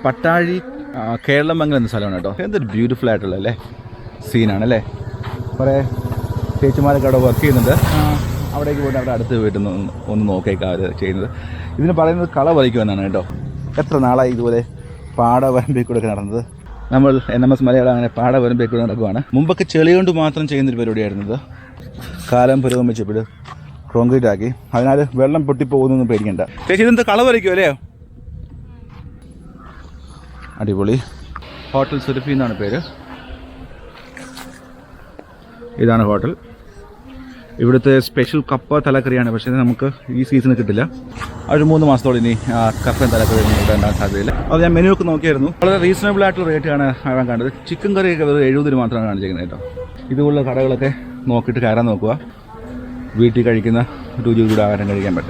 പട്ടാഴി കേരളമംഗലം എന്ന സ്ഥലമാണ് കേട്ടോ. എന്തൊരു ബ്യൂട്ടിഫുൾ ആയിട്ടുള്ള അല്ലേ സീനാണല്ലേ. കുറേ ചേച്ചിമാരൊക്കെ അവിടെ വർക്ക് ചെയ്യുന്നുണ്ട്. അവിടേക്ക് പോയിട്ട് അവിടെ അടുത്ത് വീട്ടിൽ നിന്ന് ഒന്ന് നോക്കിയേക്കാം അവർ ചെയ്യുന്നത്. ഇതിന് പറയുന്നത് കള പറിക്കുമെന്നാണ് കേട്ടോ. എത്ര നാളായി ഇതുപോലെ പാടവരമ്പിൽ കൂടെ നടന്നത്. നമ്മൾ NMS മലയാളം അങ്ങനെ പാടവരമ്പിൽ കൂടെ നടക്കുവാണ്. മുമ്പൊക്കെ ചെളി കൊണ്ട് മാത്രം ചെയ്യുന്നൊരു പരിപാടിയായിരുന്നത്. കാലം പുരോഗമിച്ചപ്പോൾ കോൺക്രീറ്റ് ആക്കി. അതിനാൽ വെള്ളം പൊട്ടിപ്പോകുന്നൊന്നും പേടിക്കണ്ട. ചേച്ചി ഇതെന്താ കള പറിക്കും അല്ലേ? അടിപൊളി. ഹോട്ടൽ സുരഭി എന്നാണ് പേര്. ഇതാണ് ഹോട്ടൽ. ഇവിടുത്തെ സ്പെഷ്യൽ കപ്പ തലക്കറിയാണ്. പക്ഷേ നമുക്ക് ഈ സീസണിൽ കിട്ടില്ല. ഒരു 3 മാസത്തോളം ഇനി കപ്പയും തലക്കറി ഇവിടെ ഉണ്ടാകാൻ സാധ്യതയില്ല. അത് ഞാൻ മെനു ഒക്കെ നോക്കിയായിരുന്നു. വളരെ റീസണബിൾ ആയിട്ടുള്ള റേറ്റാണ് ഞാൻ കണ്ടത്. ചിക്കൻ കറിയൊക്കെ 70 മാത്രമാണ് കാണിച്ചിരിക്കുന്നത് കേട്ടോ. ഇതുപോലുള്ള കടകളൊക്കെ നോക്കിയിട്ട് കയറാൻ നോക്കുക. വീട്ടിൽ കഴിക്കുന്ന രുചിയുടെ ആഹാരം കഴിക്കാൻ പറ്റും.